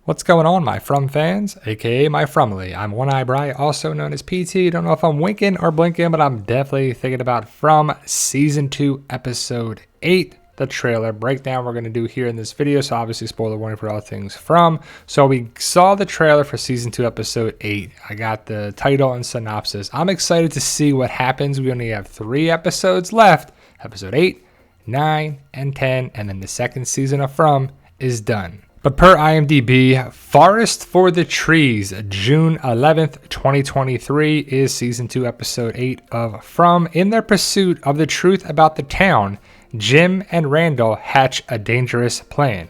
What's going on, my From fans, aka my Fromly? I'm One Eye Bry, also known as PT. Don't know if I'm winking or blinking, but I'm definitely thinking about From Season 2, Episode 8, the trailer breakdown we're going to do here in this video. So obviously, spoiler warning for all things From. So we saw the trailer for Season 2, Episode 8. I got the title and synopsis. I'm excited to see what happens. We only have 3 episodes left, Episode 8, 9, and 10, and then the second season of From is done. But per IMDb, Forest for the Trees, June 11th, 2023 is Season 2, Episode 8 of From. In their pursuit of the truth about the town, Jim and Randall hatch a dangerous plan.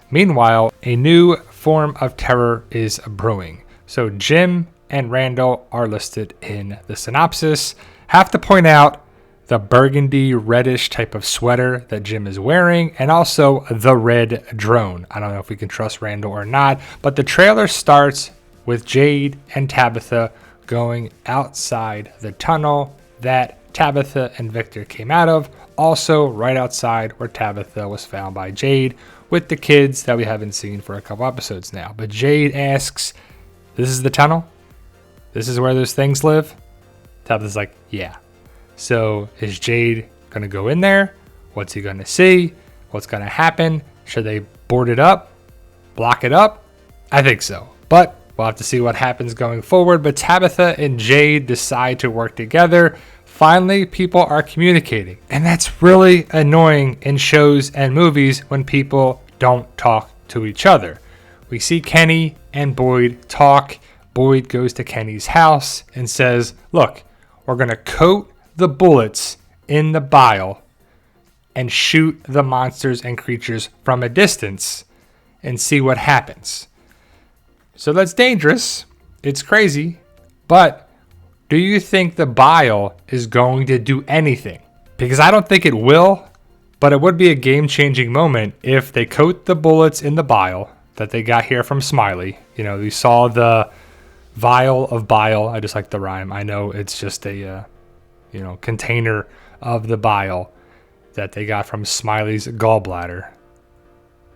Meanwhile, a new form of terror is brewing. So Jim and Randall are listed in the synopsis. Have to point out the burgundy reddish type of sweater that Jim is wearing, and also the red drone. I don't know if we can trust Randall or not, but the trailer starts with Jade and Tabitha going outside the tunnel that Tabitha and Victor came out of, also right outside where Tabitha was found by Jade with the kids that we haven't seen for a couple episodes now. But Jade asks, "This is the tunnel? This is where those things live?" Tabitha's like, "Yeah." So is Jade going to go in there? What's he going to see? What's going to happen? Should they board it up? Block it up? I think so. But we'll have to see what happens going forward. But Tabitha and Jade decide to work together. Finally, people are communicating. And that's really annoying in shows and movies when people don't talk to each other. We see Kenny and Boyd talk. Boyd goes to Kenny's house and says, "Look, we're going to coat the bullets in the bile and shoot the monsters and creatures from a distance and see what happens." So that's dangerous. It's crazy. But do you think the bile is going to do anything? Because I don't think it will, but it would be a game-changing moment if they coat the bullets in the bile that they got here from Smiley. You know, we saw the vial of bile. I just like the rhyme. I know it's just a container of the bile that they got from Smiley's gallbladder.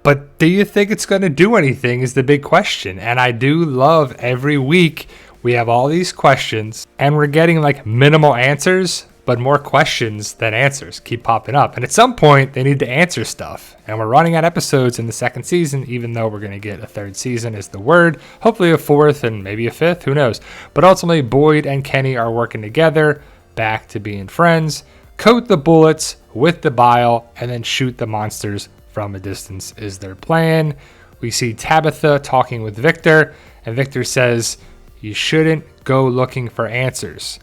But do you think it's going to do anything is the big question. And I do love every week we have all these questions and we're getting like minimal answers, but more questions than answers keep popping up. And at some point they need to answer stuff. And we're running out episodes in the second season, even though we're going to get a third season is the word. Hopefully a fourth and maybe a fifth, who knows. But ultimately Boyd and Kenny are working together, back to being friends, coat the bullets with the bile, and then shoot the monsters from a distance is their plan. We see Tabitha talking with Victor, and Victor says, "You shouldn't go looking for answers."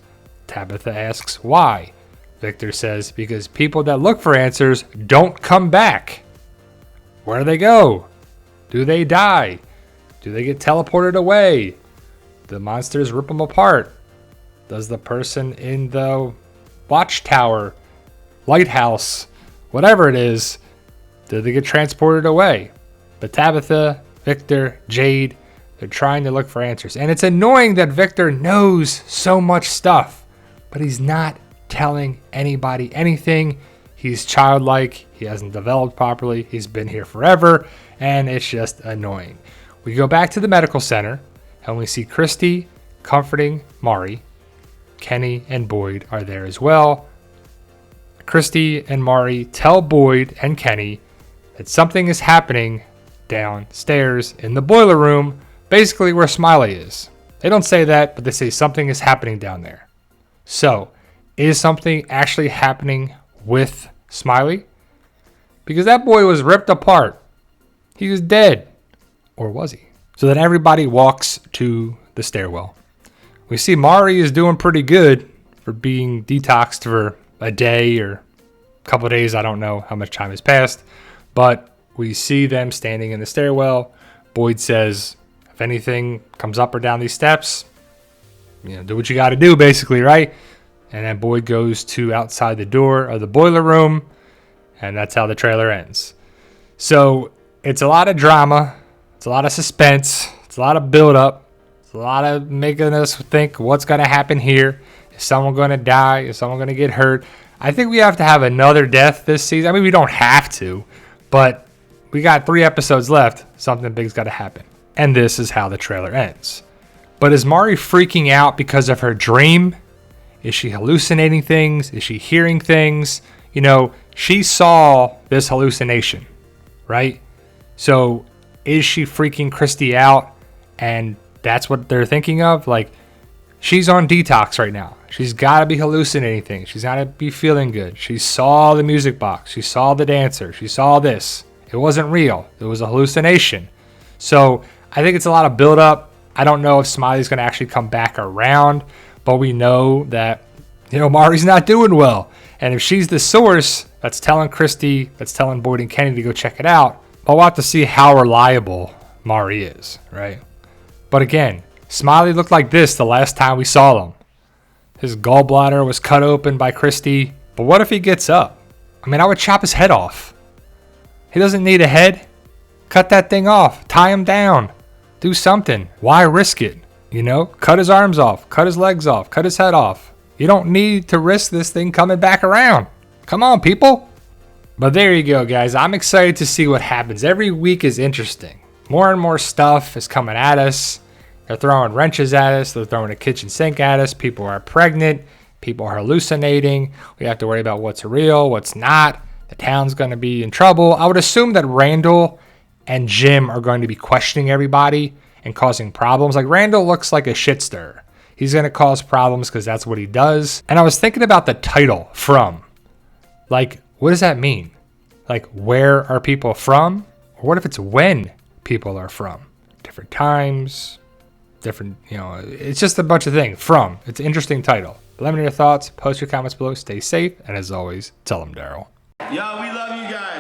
Tabitha asks why. Victor says, "Because people that look for answers don't come back." Where do they go? Do they die? Do they get teleported away? The monsters rip them apart. Does the person in the watchtower, lighthouse, whatever it is, do they get transported away? But Tabitha, Victor, Jade, they're trying to look for answers. And it's annoying that Victor knows so much stuff, but he's not telling anybody anything. He's childlike. He hasn't developed properly. He's been here forever, and it's just annoying. We go back to the medical center, and we see Christy comforting Mari. Kenny and Boyd are there as well. Christy and Mari tell Boyd and Kenny that something is happening downstairs in the boiler room, basically where Smiley is. They don't say that, but they say something is happening down there. So, is something actually happening with Smiley? Because that boy was ripped apart. He was dead. Or was he? So then everybody walks to the stairwell. We see Mari is doing pretty good for being detoxed for a day or a couple of days. I don't know how much time has passed. But we see them standing in the stairwell. Boyd says, if anything comes up or down these steps, do what you got to do, basically, right? And then Boyd goes to outside the door of the boiler room. And that's how the trailer ends. So it's a lot of drama. It's a lot of suspense. It's a lot of build-up. It's a lot of making us think what's going to happen here. Is someone going to die? Is someone going to get hurt? I think we have to have another death this season. I mean, we don't have to, but we got 3 episodes left. Something big's got to happen. And this is how the trailer ends. But is Mari freaking out because of her dream? Is she hallucinating things? Is she hearing things? You know, she saw this hallucination, right? So is she freaking Christy out? And that's what they're thinking of? Like, she's on detox right now. She's got to be hallucinating things. She's got to be feeling good. She saw the music box. She saw the dancer. She saw this. It wasn't real. It was a hallucination. So I think it's a lot of buildup. I don't know if Smiley's going to actually come back around, but we know that, you know, Mari's not doing well. And if she's the source that's telling Christy, that's telling Boyd and Kenny to go check it out, we'll have to see how reliable Mari is, right? But again, Smiley looked like this the last time we saw him. His gallbladder was cut open by Christy. But what if he gets up? I mean, I would chop his head off. He doesn't need a head. Cut that thing off. Tie him down. Do something. Why risk it? You know, cut his arms off. Cut his legs off. Cut his head off. You don't need to risk this thing coming back around. Come on, people. But there you go, guys. I'm excited to see what happens. Every week is interesting. More and more stuff is coming at us. They're throwing wrenches at us. They're throwing a kitchen sink at us. People are pregnant. People are hallucinating. We have to worry about what's real, what's not. The town's going to be in trouble. I would assume that Randall and Jim are going to be questioning everybody and causing problems. Like, Randall looks like a shit stirrer. He's going to cause problems because that's what he does. And I was thinking about the title, From. Like, what does that mean? Like, where are people from? Or what if it's when people are from? Different times, different, you know, it's just a bunch of things. From. It's an interesting title. Let me know your thoughts. Post your comments below. Stay safe. And as always, tell them Daryl. Yo, we love you guys.